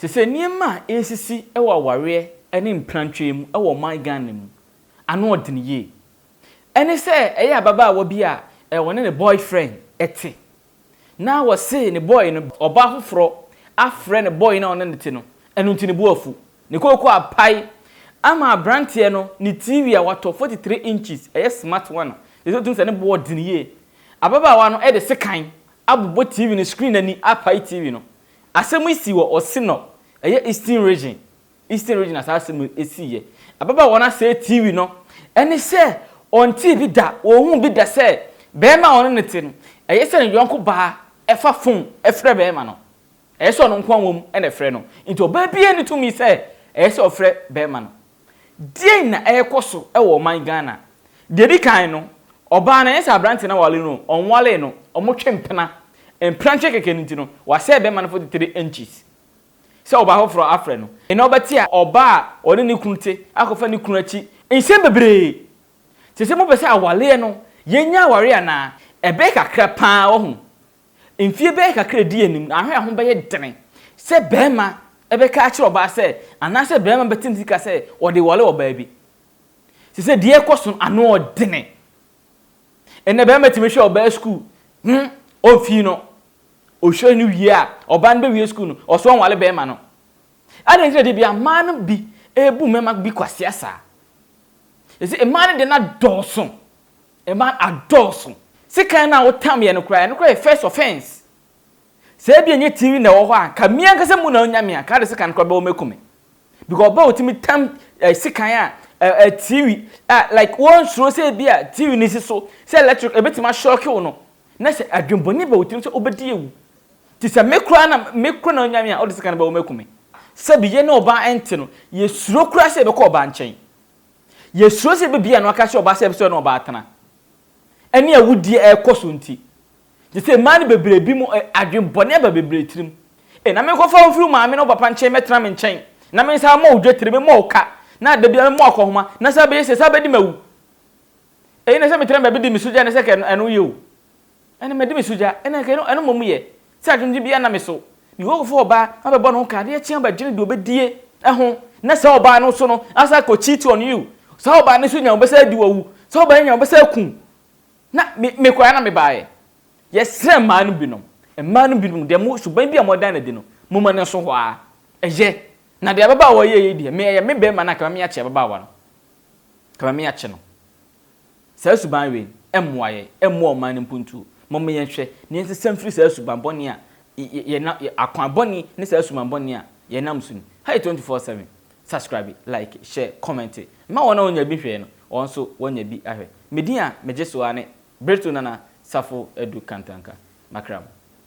Se niema esisi ewa aware ene mplantwe mu ewo man Ghana mu ano odene ye ene se eye ababa wo bi a wone ne boyfriend ete na wo se ne boy no oba foforo afre ne boy na one ne te no enu ntini bu afu ne kokko apai ama brantie no ne TV a wato 43 inches eye smart one eso tun se ne bo odene ye ababa wa no e de sekan abubo TV ne screen ani apai TV no asemu isi wo osino eye Eastern region asasemu esiye ababa wona say TV no ene se on TV da ohun bi da se bema on ne te no eye se ne yonko ba efa phone efre bema no eye se on nko anwom ene frɛ no into ba bia ne to me se eye se ofrɛ bema no die na eye koso ewo man Ghana dedi kan no oba na eye se abrante na wale no on wale no omotwempena empranche keke nti no wa se bema no 43 inches se oba hofro afre no ene obati a oba one ne kunte akofa ne kunachi ensem bebre se mo pese awale no yenya aware ana ebe kakra paa wo hu enfie be kakra di anim ahwe ho be ye dene se bema ebe ka akire oba se ana se bema betinti ka se ode wale oba bi se die koso ano odene ene bema timehwe oba school ofi no o show ni wie a oban be wie school no o so wale be ma no adan kire de bia man bi ebu mema bi kwase asa ese e man de na doson e man adoson se kan na wo tam ye no kra first offense se bia nye TV na wo ho a ka mia nkase mu na onya mia ka de se kan kra be wo mekume because ba otimi tam se kan a TV like one show se bia TV ni so se electric e betima shock wo no na se adwemboni ba otimi se obedi ewu ti se mekura na onyame a odise kan ba wo mekume se biye na oba ente no ye suro kura se be ko oba nchen ye suro se be bia no aka se oba se na oba atana ene awudi e koso nti ti se man bebre bi mu adwemboni ba bebre tirim na me ko fa ofuru maame no papa nchen metena me nchen na me sa ma odwetire me ma oka na da bia me ma okohoma na sa be se sa be di mawu na se metena ba be di misuja na se ke eno ye o ene me di misuja ene ke eno momu ye se adwumdi bia na me so ni wo fo oba abebo no ka de chia ba gire de obedie ho na se oba no so no asa ko cheat on you se oba ne so nya obesa di wawu se oba nya obesa kun na me kwa na me baaye yes man binom e man binom de mo suban bia modan na di no mo ma ne so ho a eye na de ababa wo ye di me be ma na ka me ache ababa wa no ka me ache no se suban we emmoaye emmo man mpuntu mo me yenhwe ne nsesam firi se suban boni a ye na akwan boni ne se suban boni a ye nam sunu hi 24/7 subscribe like share comment ma wona onya bi hwe no onso wonya bi ahwe medin a meje so ane breto nana safo edu kantanka makram